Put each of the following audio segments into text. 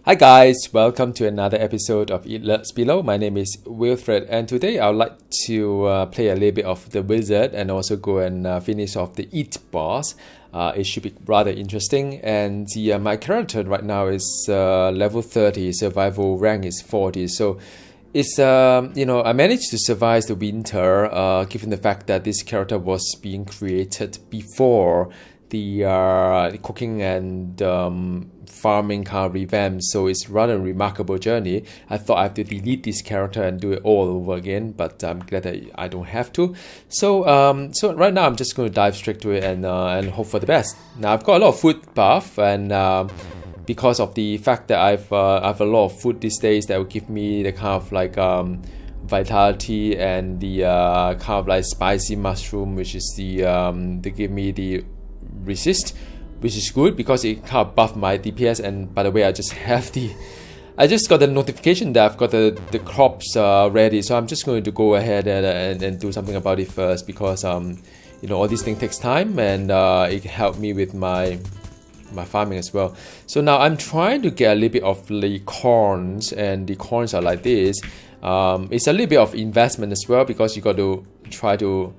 Hi guys, welcome to another episode of Lurks Below. My name is Wilfred, and today I would like to play a little bit of the wizard and also go and finish off the Eat boss. It should be rather interesting, and my character right now is level 30, survival rank is 40, so it's I managed to survive the winter given the fact that this character was being created before the cooking and farming kind of revamp, so it's rather a remarkable journey. I thought I have to delete this character and do it all over again, but I'm glad that I don't have to. So right now I'm just going to dive straight to it and hope for the best. Now I've got a lot of food buff, and because of the fact that I've a lot of food these days that will give me the kind of like vitality and the kind of like spicy mushroom, which is the they give me the resist, which is good because it kind of buff my DPS. And by the way, I just got the notification that I've got the crops ready, so I'm just going to go ahead and do something about it first, because all these things takes time, and it helped me with my farming as well. So now I'm trying to get a little bit of the corns, and the corns are like this. It's a little bit of investment as well, because you got to try to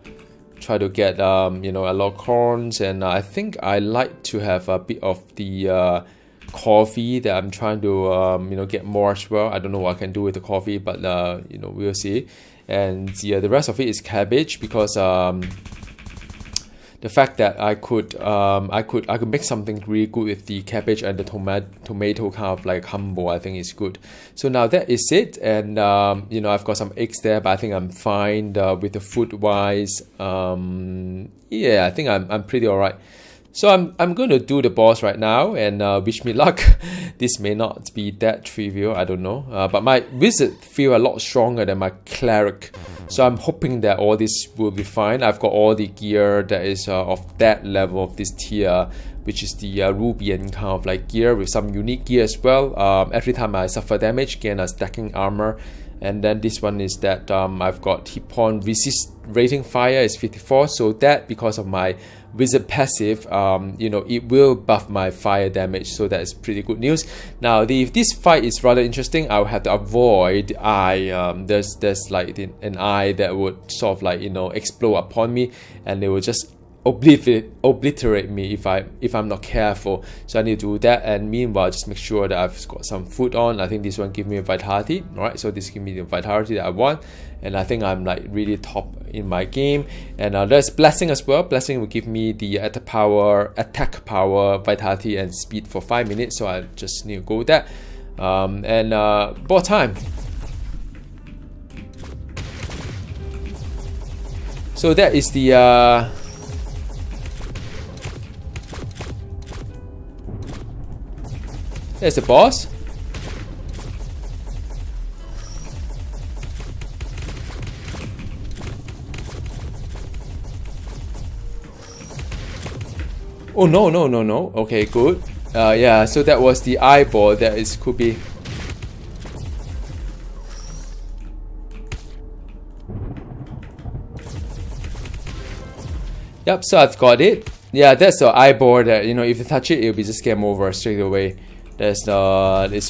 get a lot of corns, and I think I like to have a bit of the coffee that I'm trying to get more as well. I don't know what I can do with the coffee, but we'll see. And the rest of it is cabbage, because the fact that I could make something really good with the cabbage and the tomato kind of like combo, I think is good. So now that is it, and I've got some eggs there, but I think I'm fine with the food wise. I think I'm pretty alright. So I'm going to do the boss right now, and wish me luck. This may not be that trivial, I don't know, but my wizard feel a lot stronger than my cleric, so I'm hoping that all this will be fine. I've got all the gear that is of that level of this tier, which is the Rubian kind of like gear, with some unique gear as well. Every time I suffer damage, gain a stacking armor. And then this one is that I've got hit point resist rating fire is 54, so that because of my wizard passive, it will buff my fire damage, so that is pretty good news. Now if this fight is rather interesting, I'll have to avoid eye. There's like an eye that would sort of like explode upon me, and it will just obliterate me if I'm not careful. So I need to do that, and meanwhile just make sure that I've got some food on. I think this one give me a vitality. Alright, so this give me the vitality that I want, and I think I'm like really top in my game. And there's blessing as well. Blessing will give me the attack power, vitality and speed for 5 minutes, so I just need to go with that. Board time. So that is the there's the boss. Oh no. Okay, good. So that was the eyeball that could be. Yep, so I've got it. Yeah, that's the eyeball that if you touch it, it'll be just game over straight away. It's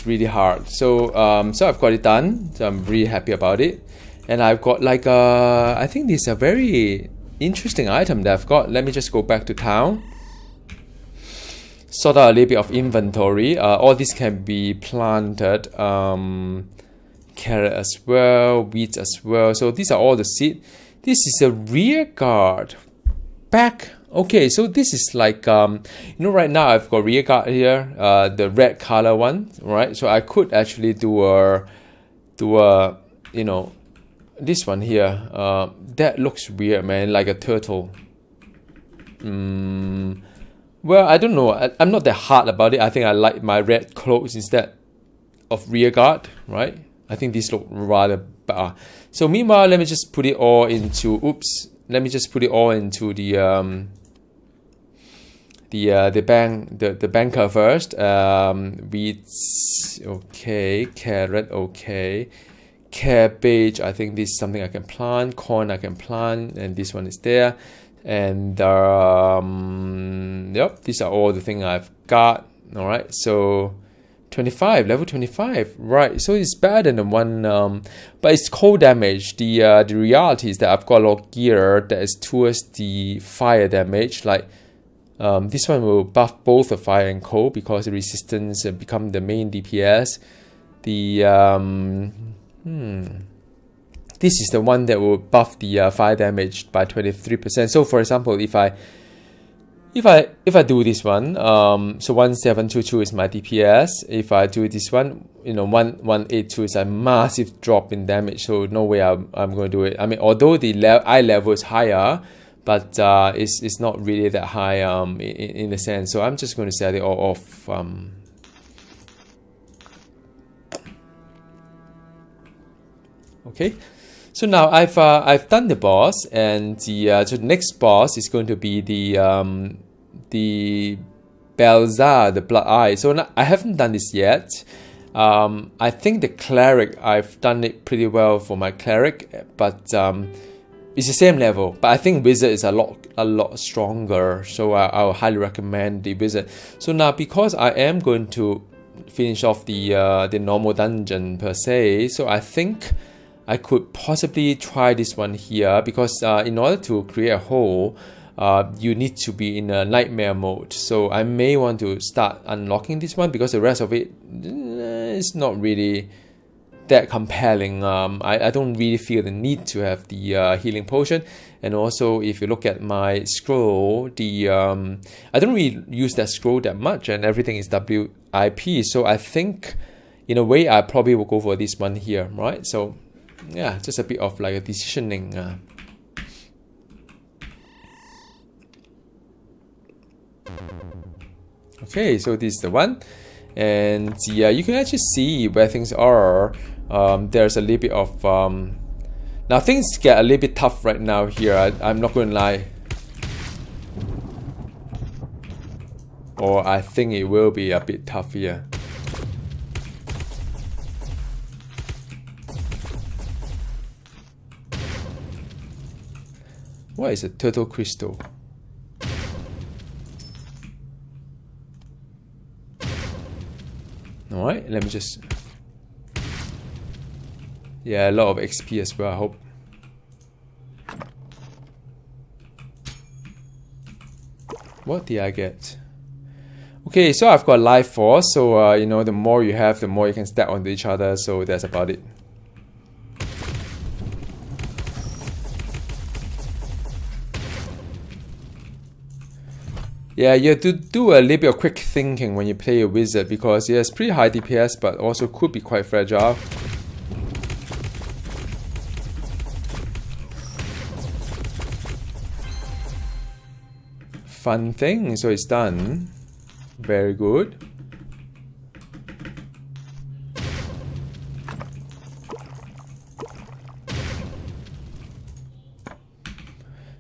really hard. So I've got it done. So I'm really happy about it. And I've got like I think this is a very interesting item that I've got. Let me just go back to town. Sort out a little bit of inventory. All this can be planted. Carrot as well, wheat as well. So these are all the seed. This is a rear guard. Back. Okay, so this is like right now I've got rear guard here, the red color one, right? So I could actually do this one here. That looks weird, man, like a turtle. Well, I don't know. I'm not that hard about it. I think I like my red clothes instead of rear guard, right? I think these look rather better. So meanwhile, let me just put it all into. Let me just put it all into the banker first. Wheat, okay. Carrot, okay. Cabbage, I think this is something I can plant. Corn I can plant, and this one is there. And yep, these are all the things I've got. All right, so 25, level 25, right? So it's better than the one, but it's cold damage. The reality is that I've got a lot of gear that is towards the fire damage. Like this one will buff both the fire and cold because the resistance become the main DPS. The this is the one that will buff the fire damage by 23%. So for example, if I do this one, so 1722 is my DPS. If I do this one, 1182 is a massive drop in damage. So no way I'm going to do it. I mean, although the eye level is higher, but it's not really that high in a sense. So I'm just going to set it all off. Okay. So now I've done the boss, and the next boss is going to be the Belzar, the Blood Eye. So now, I haven't done this yet. I think the Cleric, I've done it pretty well for my Cleric, but it's the same level. But I think Wizard is a lot stronger, so I'll highly recommend the Wizard. So now, because I am going to finish off the normal dungeon per se, so I think I could possibly try this one here, because in order to create a hole, you need to be in a nightmare mode. So I may want to start unlocking this one, because the rest of it is not really that compelling. I don't really feel the need to have the healing potion. And also, if you look at my scroll, I don't really use that scroll that much, and everything is WIP. So I think, in a way, I probably will go for this one here, right? So yeah, just a bit of like a decisioning. Okay, so this is the one, and yeah, you can actually see where things are. There's a little bit of now things get a little bit tough right now here. I'm not going to lie, or I think it will be a bit tough here. What is a turtle crystal? Alright, let me just... Yeah, a lot of XP as well, I hope. What did I get? Okay, so I've got life force, so the more you have, the more you can stack onto each other, so that's about it. Yeah, you have to do a little bit of quick thinking when you play a wizard, because it's pretty high DPS, but also could be quite fragile. Fun thing, so it's done. Very good.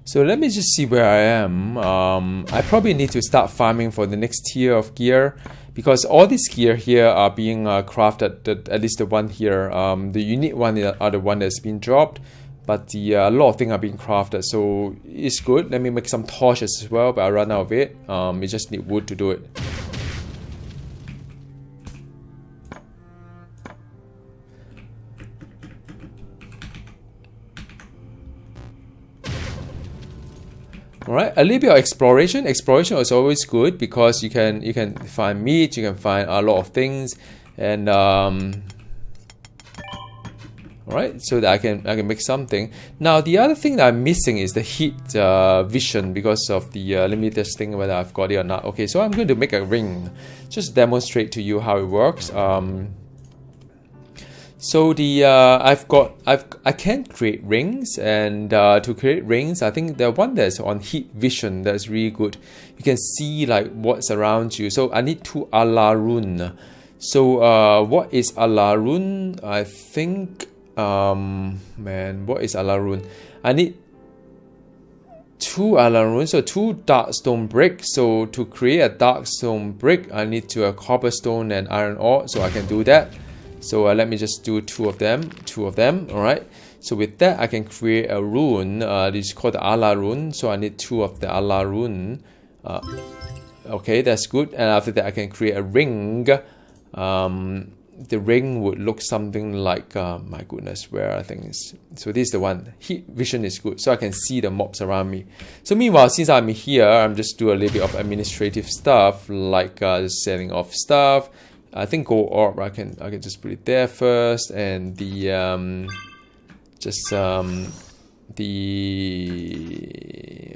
So let me just see where I am. I probably need to start farming for the next tier of gear, because all these gear here are being crafted, at least the one here. The unique one are the one that's been dropped, but a lot of things are being crafted, so it's good. Let me make some torches as well, but I run out of it. We just need wood to do it. Alright, a little bit of exploration. Exploration is always good, because you can find meat, you can find a lot of things, and alright, so that I can make something. Now the other thing that I'm missing is the heat vision, because of the let me just think whether I've got it or not. Okay, so I'm going to make a ring, just demonstrate to you how it works. So the I can create rings, and to create rings, I think the one that's on heat vision, that's really good. You can see like what's around you. So I need 2 Alarun. So what is Alarun? I think man, what is Alarun? I need 2 Alarun, so 2 dark stone bricks. So to create a dark stone brick, I need to a cobblestone and iron ore, so I can do that. So let me just do 2 of them. Alright, so with that I can create a rune. This is called the Ala rune, so I need 2 of the Ala rune. Okay, that's good. And after that I can create a ring. the ring would look something like, my goodness, where I think is, so this is the one. Heat vision is good, so I can see the mobs around me. So meanwhile, since I'm here, I'm just do a little bit of administrative stuff, like setting off stuff. I think go orb, I can just put it there first, and the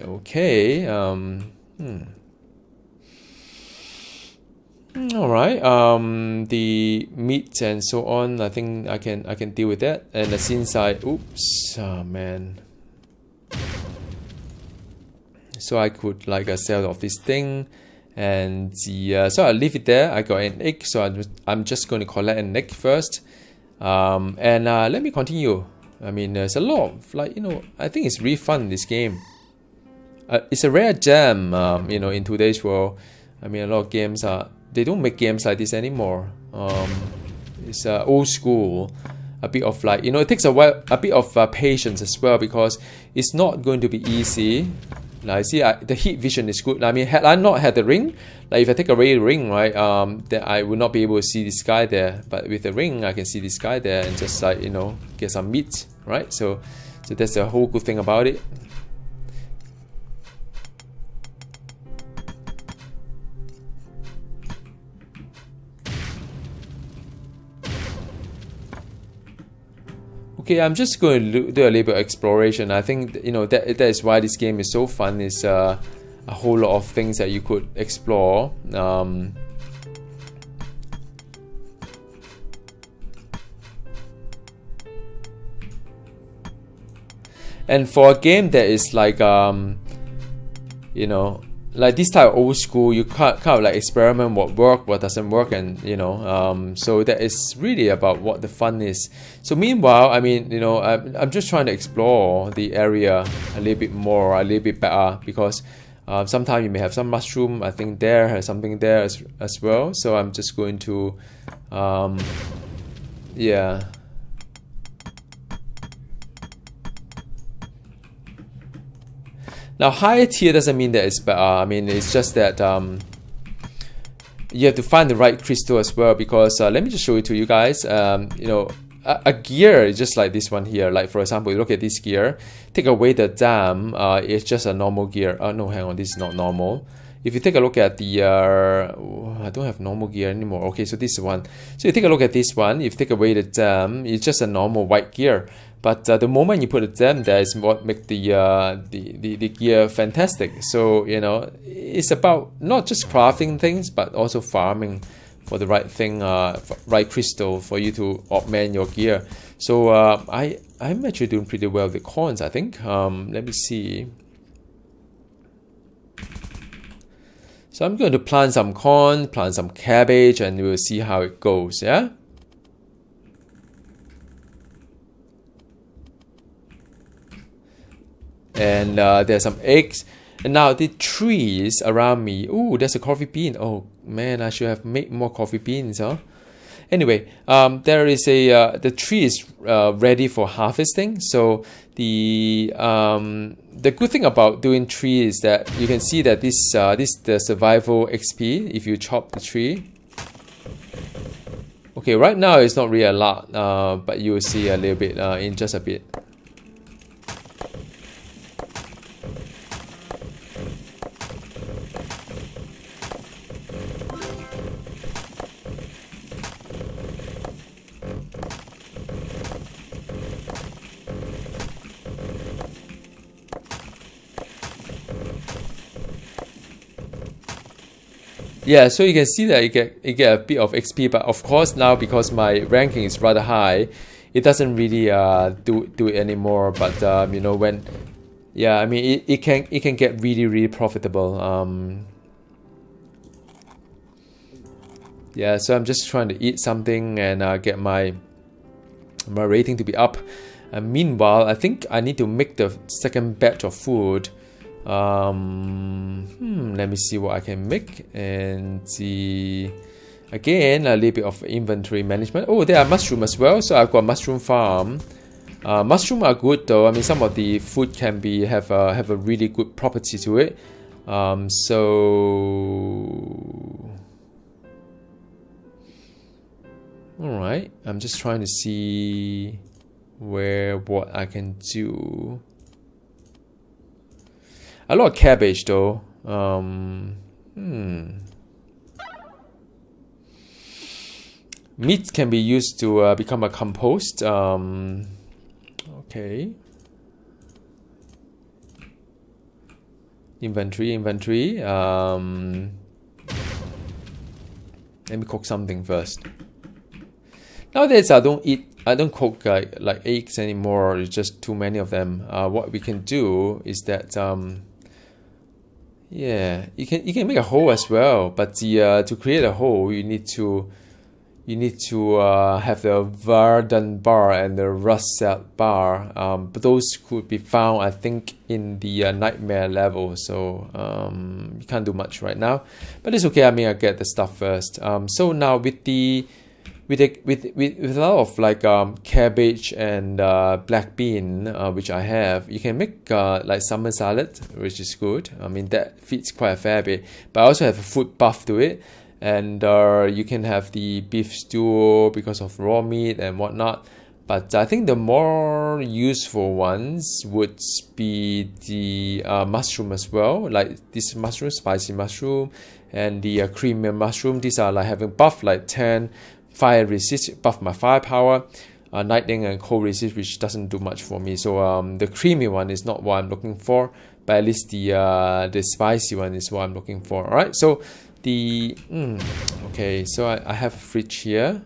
okay, all right, the meat and so on, I think I can deal with that. And since oops, oh man, so I could like sell off this thing, and the so I leave it there. I got an egg, so I'm just going to collect an egg first, and let me continue. I mean, there's a lot of, like, you know, I think it's really fun, this game. It's a rare gem, you know, in today's world. I mean, a lot of games they don't make games like this anymore. It's old school, a bit of, like, you know, it takes a while, a bit of patience as well, because it's not going to be easy. Now, I see the heat vision is good. I mean, had I not had the ring, like if I take away the ring, right, then I would not be able to see this guy there. But with the ring, I can see this guy there and just, like, you know, get some meat, right? So that's the whole good thing about it. Okay, I'm just going to do a little bit of exploration. I think, you know, that is why this game is so fun. Is a whole lot of things that you could explore. And for a game that is like, you know, like this type of old school, you kind of like experiment what works, what doesn't work, and, you know, so that is really about what the fun is. So meanwhile, I mean, you know, I'm just trying to explore the area a little bit more, a little bit better, because sometimes you may have some mushroom. I think there has something there as well. So I'm just going to, yeah. Now, higher tier doesn't mean that it's better. I mean, it's just that you have to find the right crystal as well, because let me just show it to you guys. You know, a gear is just like this one here. Like, for example, you look at this gear, take away the dam, it's just a normal gear. No, hang on, this is not normal. If you take a look at the, I don't have normal gear anymore. Okay, so this one. So you take a look at this one, if you take away the dam, it's just a normal white gear. But the moment you put a gem there is what makes the gear fantastic. So, you know, it's about not just crafting things, but also farming for the right thing, right crystal for you to augment your gear. So I'm actually doing pretty well with the coins, I think. Let me see. So I'm going to plant some corn, plant some cabbage, and we'll see how it goes, yeah? And there's some eggs. And now the trees around me. Ooh, there's a coffee bean. Oh man, I should have made more coffee beans, huh? Anyway, there is the tree is ready for harvesting. So the good thing about doing tree is that you can see that this the survival XP if you chop the tree. Okay, right now it's not really a lot, but you will see a little bit in just a bit. Yeah, so you can see that you get a bit of XP, but of course now because my ranking is rather high, it doesn't really do it anymore. But you know, when, yeah, I mean it can get really profitable. Yeah, so I'm just trying to eat something and get my rating to be up. And meanwhile, I think I need to make the second batch of food. Let me see what I can make, and again a little bit of inventory management. Oh, there are mushroom as well, so I've got mushroom farm. Mushroom are good though. I mean, some of the food can be have a really good property to it. So Alright, I'm just trying to see what I can do. A lot of cabbage though. Meat can be used to become a compost. Okay. Inventory. Let me cook something first. Nowadays I don't cook like eggs anymore. It's just too many of them. What we can do is that yeah, you can make a hole as well, but to create a hole you need to have the verdant bar and the russet bar, but those could be found, I think, in the nightmare level. So you can't do much right now, but it's okay. I mean, I get the stuff first. So now with a lot of like cabbage and black bean, which I have, you can make like summer salad, which is good. I mean, that fits quite a fair bit. But I also have a food buff to it. And you can have the beef stew because of raw meat and whatnot. But I think the more useful ones would be the mushroom as well, like this mushroom, spicy mushroom, and the creamy mushroom. These are like having buff like 10 fire resist, buff my firepower, lightning and cold resist, which doesn't do much for me. So the creamy one is not what I'm looking for, but at least the spicy one is what I'm looking for. All right, so okay, so I have a fridge here.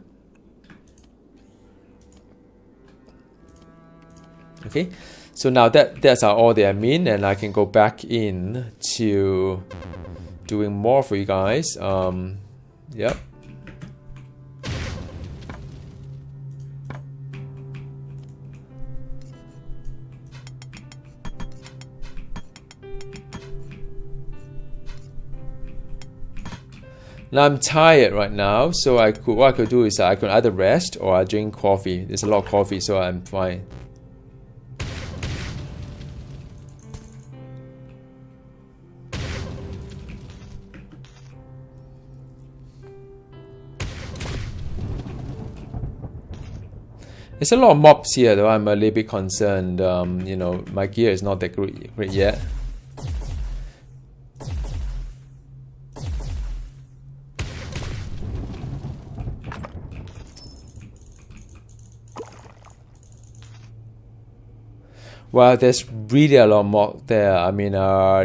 Okay, so now that's all the admin, and I can go back in to doing more for you guys. Yep. Now I'm tired right now, so what I could do is I could either rest or I drink coffee. There's a lot of coffee, so I'm fine. There's a lot of mobs here, though. I'm a little bit concerned. You know, my gear is not that great yet. Well, there's really a lot of mob there. I mean,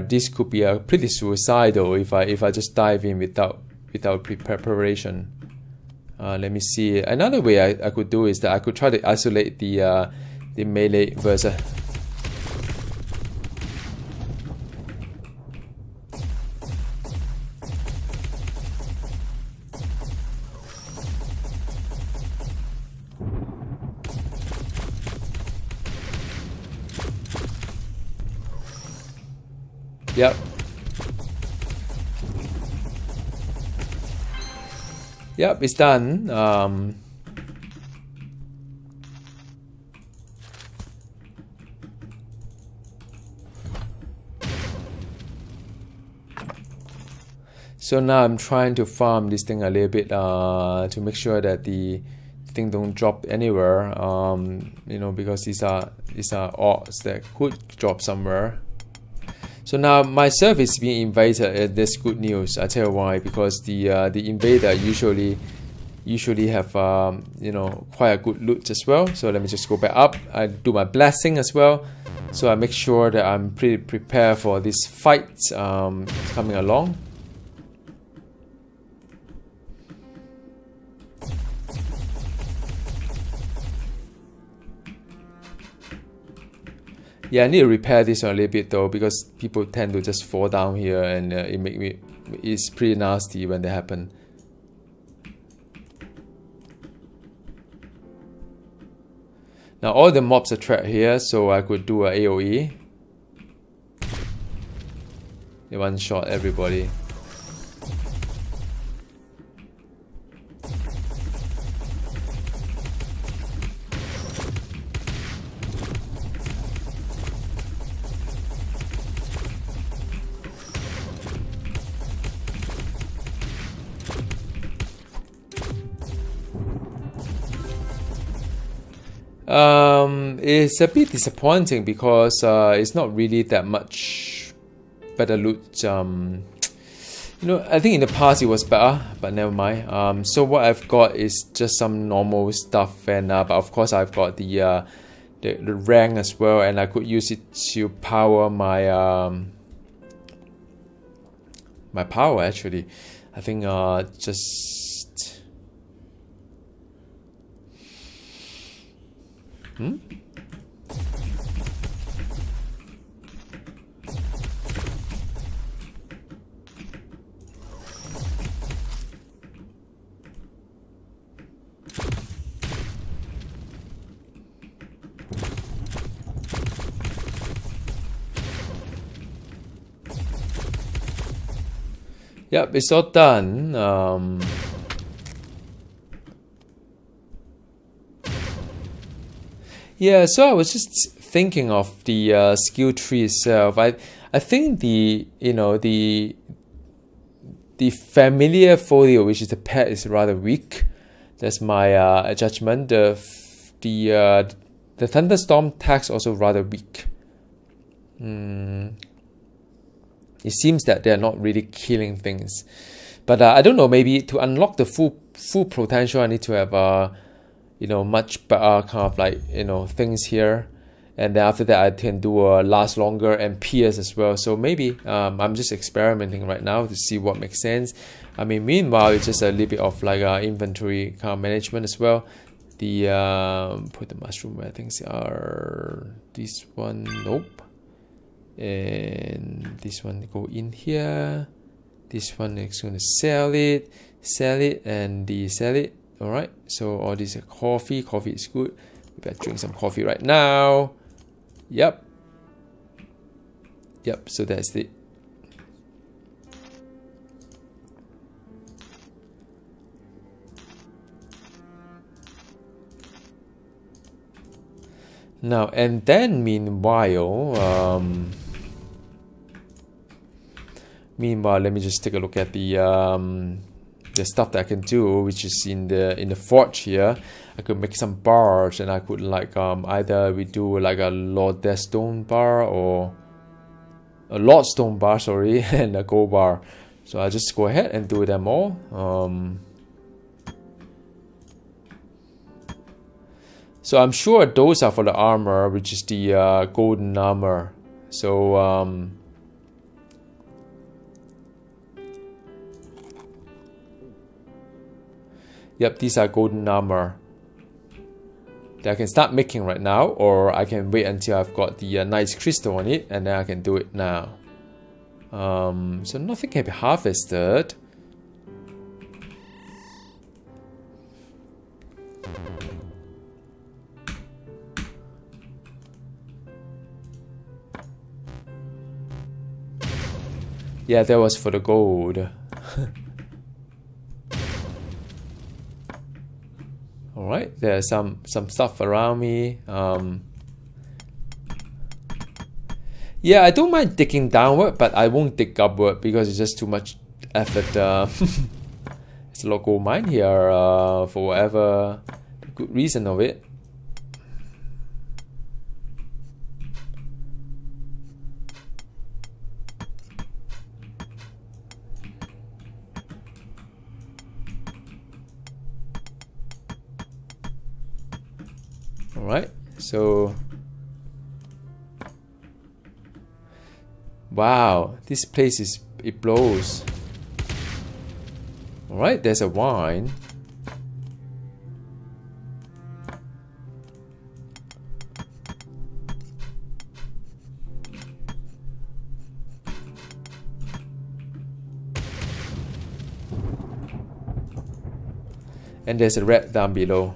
this could be pretty suicidal if I just dive in without preparation. Let me see. Another way I could do is that I could try to isolate the melee versus. Yep. Yep, it's done. So now I'm trying to farm this thing a little bit to make sure that the thing don't drop anywhere. You know, because these are odds that could drop somewhere. So now my server is being invaded. That's good news. I tell you why, because the invader usually have you know, quite a good loot as well. So let me just go back up. I do my blessing as well, so I make sure that I'm pretty prepared for this fight coming along. Yeah, I need to repair this a little bit though, because people tend to just fall down here, and it's pretty nasty when they happen. Now all the mobs are trapped here, so I could do a AoE. One shot everybody. It's a bit disappointing because it's not really that much better loot. I think in the past it was better, but never mind. So what I've got is just some normal stuff, and but of course I've got the rank as well, and I could use it to power my my power actually. I think just Yep, it's all done. Yeah, so I was just thinking of the skill tree itself. I think the familiar folio, which is the pet, is rather weak. That's my judgment. The thunderstorm tax also rather weak. It seems that they're not really killing things, but I don't know. Maybe to unlock the full potential, I need to have much better kind of like things here, and then after that I can do last longer and pierce as well. So maybe I'm just experimenting right now to see what makes sense. I mean, meanwhile it's just a little bit of like inventory kind of management as well. The put the mushroom where things are. This one, nope. And this one go in here. This one is going to sell it, and sell it. All right. So all this coffee is good. We better drink some coffee right now. Yep. So that's it. Now and then, meanwhile, let me just take a look at the stuff that I can do, which is in the forge here. I could make some bars, and I could like either we do like a lodestone bar or a lodestone bar, sorry, and a gold bar. So I'll just go ahead and do them all. So I'm sure those are for the armor, which is the golden armor. So yep, these are golden armor that I can start making right now, or I can wait until I've got the nice crystal on it, and then I can do it now. So nothing can be harvested. Yeah, that was for the gold. Alright, there's some stuff around me. Yeah, I don't mind digging downward, but I won't dig upward because it's just too much effort. It's a local mine here for whatever good reason of it. Alright, so wow, this place it blows. Alright, there's a wine. And there's a red down below.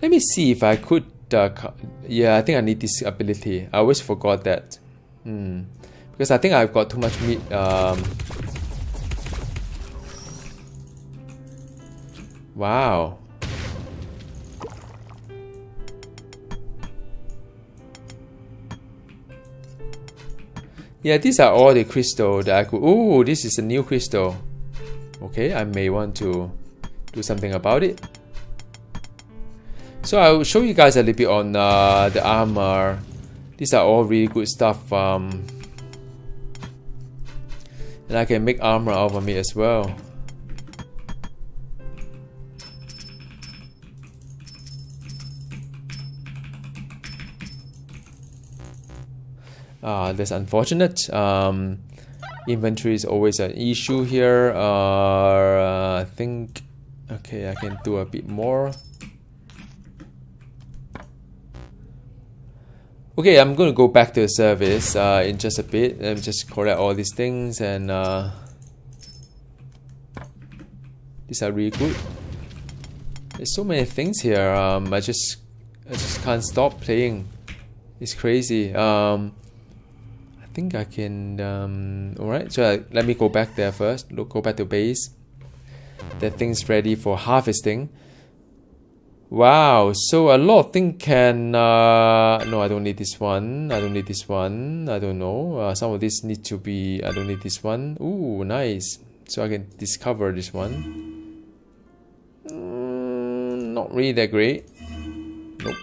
Let me see if I could. Yeah, I think I need this ability. I always forgot that. Because I think I've got too much meat. Wow. Yeah, these are all the crystal that I could. Oh, this is a new crystal. Okay, I may want to do something about it. So I'll show you guys a little bit on the armor. These are all really good stuff. And I can make armor out of it as well. That's unfortunate. Inventory is always an issue here. I think, okay, I can do a bit more. Okay, I'm going to go back to the service in just a bit and just collect all these things, and these are really good. There's so many things here. I just can't stop playing. It's crazy. I think I can. Alright, so let me go back there first. Go back to base. That thing's ready for harvesting. Wow, so a lot of things can. No, I don't need this one. I don't need this one. I don't know. Some of this need to be. I don't need this one. Ooh, nice. So I can discover this one. Not really that great. Nope.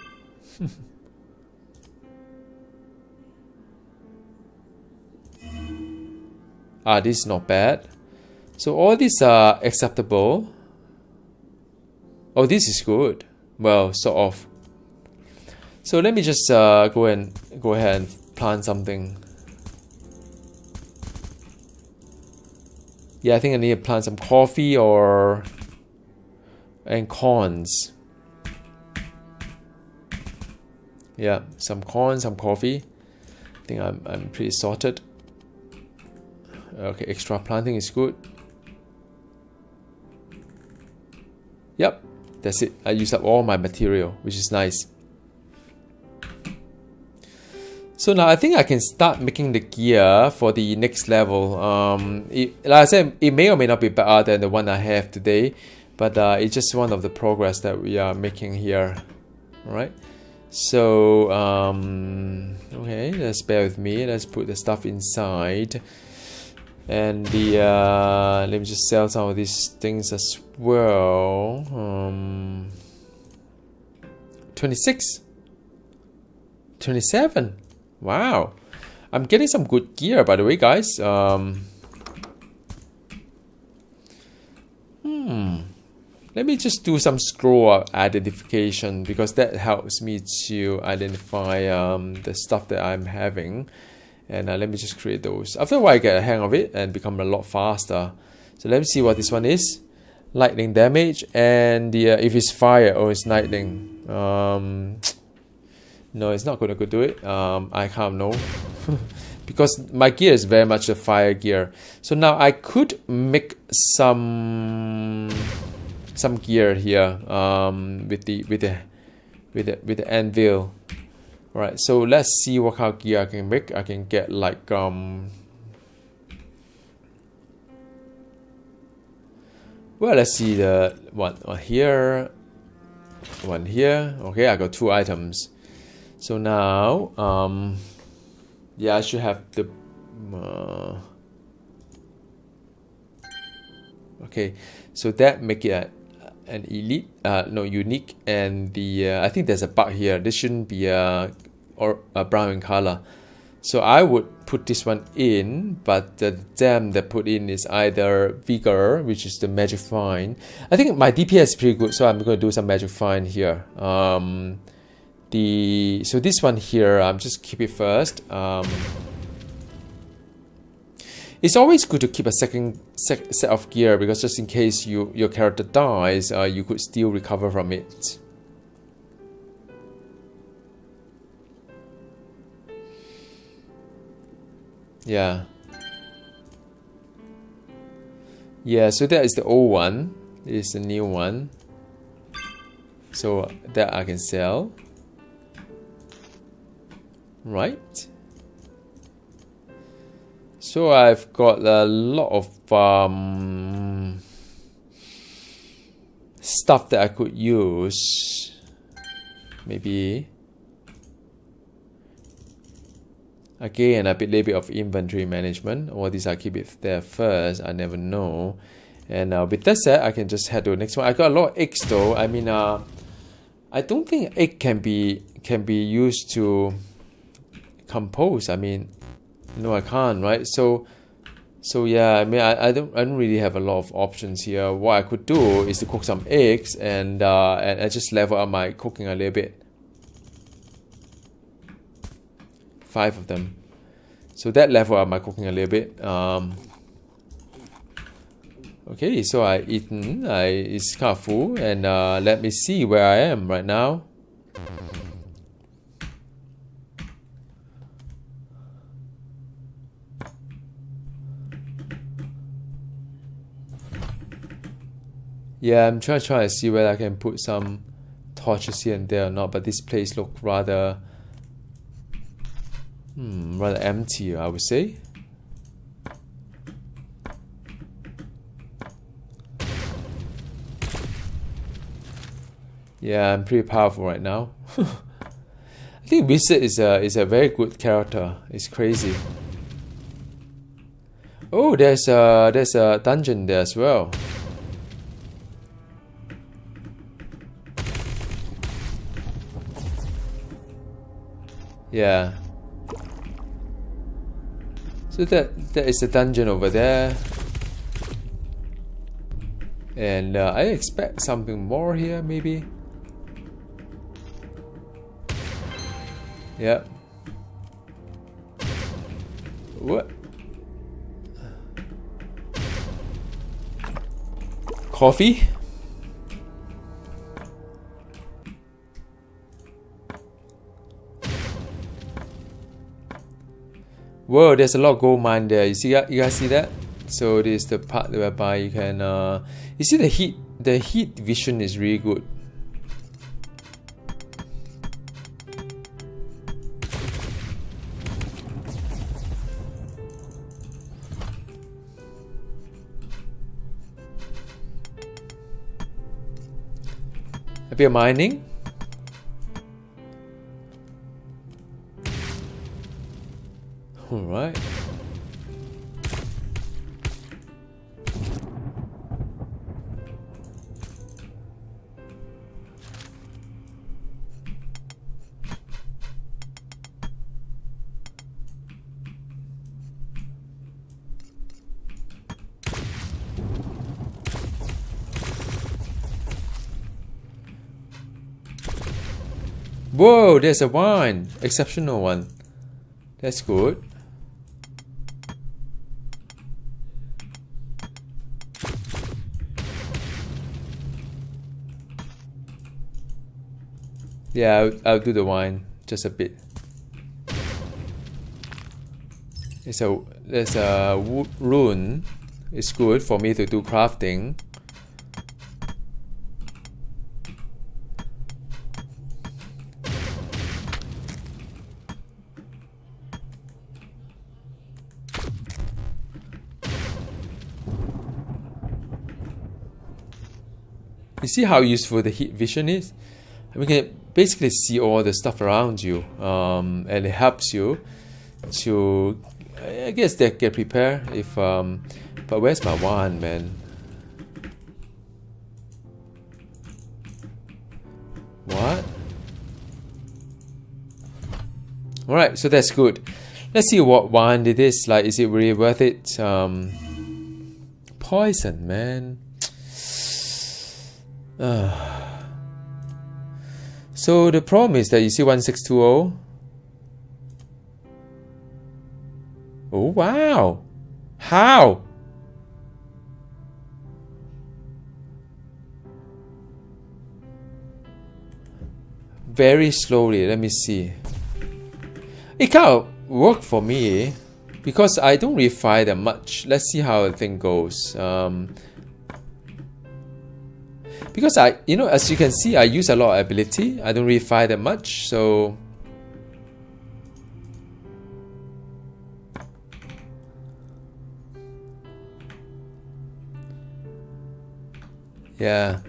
This is not bad. So all these are acceptable. Oh, this is good. Well, sort of. So let me just go ahead and plant something. Yeah, I think I need to plant some coffee and corns. Yeah, some corn, some coffee. I think I'm pretty sorted. Okay, extra planting is good. Yep, that's it. I used up all my material, which is nice. So now I think I can start making the gear for the next level. Like I said, it may or may not be better than the one I have today, but it's just one of the progress that we are making here. Alright, so okay, let's bear with me. Let's put the stuff inside. And the let me just sell some of these things as well. 26, 27. Wow, I'm getting some good gear, by the way, guys. Let me just do some scroll identification, because that helps me to identify the stuff that I'm having. And let me just create those. After a while, I get a hang of it and become a lot faster. So let me see what this one is. Lightning damage, and the if it's fire or it's lightning. No, it's not gonna go do it. I can't know because my gear is very much a fire gear. So now I could make some gear here with the anvil. Alright, so let's see what kind of gear I can make. I can get like well, let's see the one here, one here. Okay, I got 2 items. So now yeah, I should have the okay, so that make it an elite, no, unique, and the I think there's a bug here. This shouldn't be or brown in color. So I would put this one in, but the gem that put in is either vigor, which is the magic find. I think my DPS is pretty good, so I'm going to do some magic find here. So this one here, just keep it first. It's always good to keep a second set of gear, because just in case your character dies, you could still recover from it. Yeah. Yeah, so that is the old one. This is the new one. So that I can sell. Right. So I've got a lot of stuff that I could use. Maybe Again, a little bit of inventory management. All these I keep it there first. I never know. And with that said, I can just head to the next one. I got a lot of eggs though. I mean, I don't think egg can be used to compose. I mean, no, I can't, right? So yeah. I mean, I don't really have a lot of options here. What I could do is to cook some eggs and I just level up my cooking a little bit. 5 of them. So that level up my cooking a little bit. Okay, so it's kind of full, and let me see where I am right now. Yeah, I'm trying to see whether I can put some torches here and there or not, but this place looks rather empty, I would say. Yeah, I'm pretty powerful right now. I think Wizard is a very good character. It's crazy. Oh, there's a dungeon there as well. Yeah. So that is a dungeon over there. And I expect something more here, maybe. Yeah. What? Coffee? Whoa, there's a lot of gold mine there. You guys see that? So this is the part whereby you can you see the heat vision is really good. A bit of mining. All right. Whoa, there's a wine. Exceptional one. That's good. Yeah, I'll do the wine just a bit. There's a rune. It's good for me to do crafting. You see how useful the heat vision is? We can basically see all the stuff around you, and it helps you to, I guess, get prepared. If but where's my wand, man? What? All right, so that's good. Let's see what wand it is. Like, is it really worth it? Poison, man. So the problem is that you see 1620. Oh wow! How? Very slowly. Let me see. It kind of worked for me because I don't really fire that much. Let's see how the thing goes. Because as you can see, I use a lot of ability. I don't really fire that much, so yeah.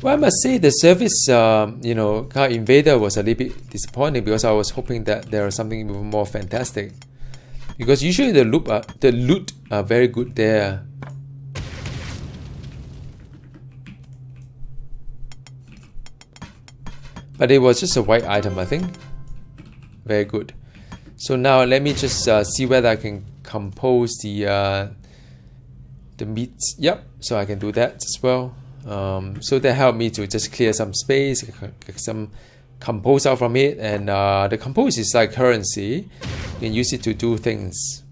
Well, I must say the service, you know, Car Invader was a little bit disappointing because I was hoping that there was something even more fantastic. Because usually the loot are very good there. But it was just a white item, I think. Very good. So now let me just see whether I can compose the meats. Yep, so I can do that as well. So that helped me to just clear some space, get some compose out from it, and the compose is like currency. You can use it to do things.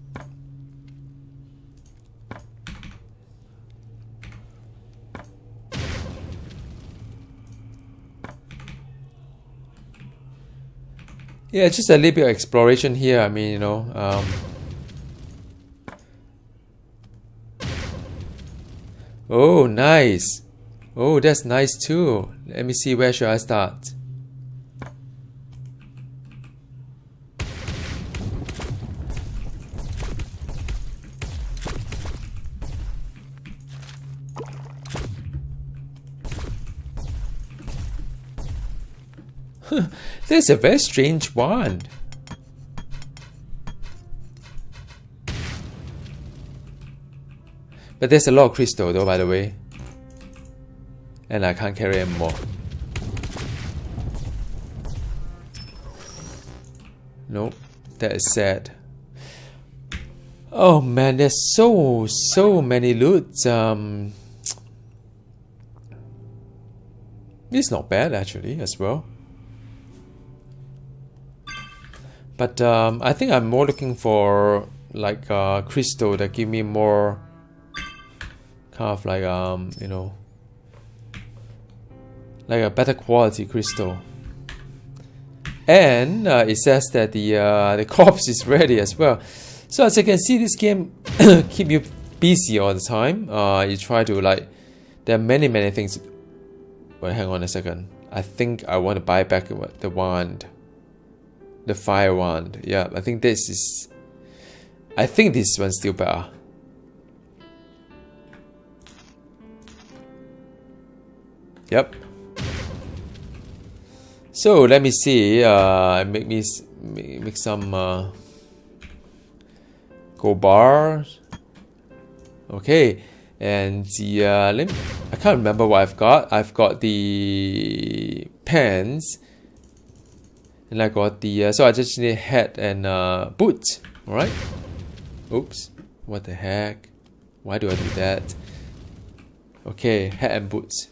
Yeah, just a little bit of exploration here. I mean, you know, oh, nice. Oh, that's nice too. Let me see, where should I start? There's a very strange wand. But there's a lot of crystal though, by the way. And I can't carry anymore. Nope, that is sad. Oh man, there's so many loot. It's not bad actually as well. But I think I'm more looking for like crystal that give me more kind of like you know, like a better quality crystal. And it says that the corpse is ready as well. So as you can see, this game keep you busy all the time. You try to like, there are many things. Wait, hang on a second. I think I want to buy back the wand. The fire wand. Yeah, I think this one's still better. Yep. So let me see. Make some gold bars. Okay, and the I can't remember what I've got. I've got the pants. And I got the, so I just need hat and boots, alright? Oops, what the heck? Why do I do that? Okay, hat and boots.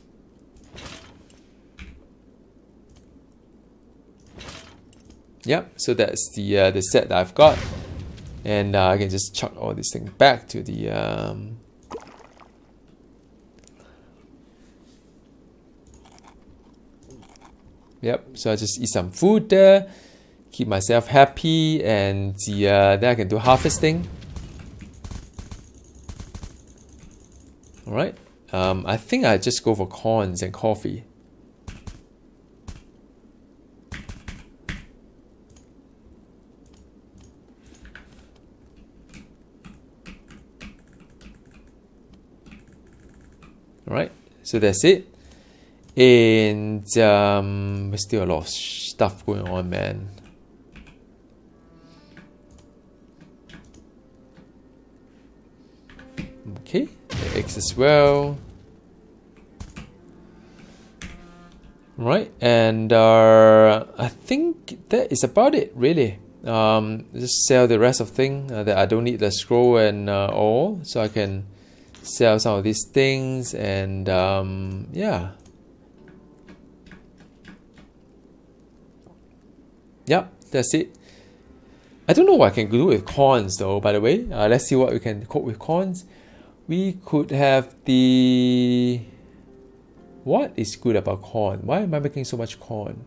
Yep, so that's the set that I've got. And I can just chuck all these things back to the yep, so I just eat some food there, keep myself happy, and then I can do harvesting. Alright, I think I just go for corns and coffee. Alright, so that's it. And there's still a lot of stuff going on, man. Okay, the eggs as well. Right, and I think that is about it, really. Just sell the rest of things that I don't need the scroll and all, so I can sell some of these things, and yeah. Yep, that's it. I don't know what I can do with corns though, by the way. Let's see what we can cook with corns. We could have the... What is good about corn? Why am I making so much corn?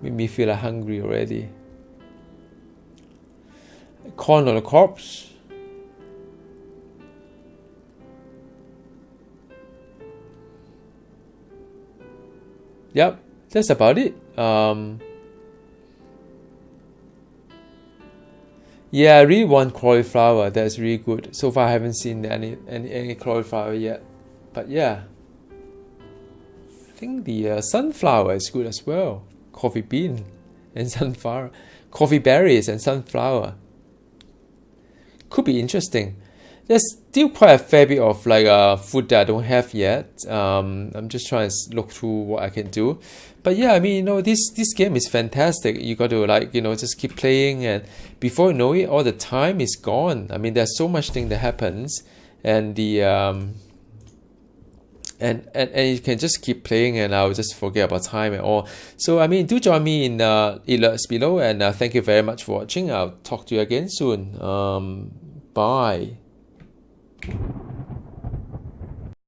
Made me feel hungry already. Corn on a corpse. Yep, that's about it. Yeah, I really want cauliflower. That's really good. So far, I haven't seen any cauliflower yet. But yeah, I think the sunflower is good as well. Coffee bean and sunflower, coffee berries and sunflower. Could be interesting. There's still quite a fair bit of like food that I don't have yet. I'm just trying to look through what I can do. But yeah, I mean, this game is fantastic. You got to like, just keep playing, and before you know it, all the time is gone. I mean, there's so much thing that happens, and the and you can just keep playing, and I'll just forget about time and all. So I mean, do join me in alerts below, and thank you very much for watching. I'll talk to you again soon. Bye.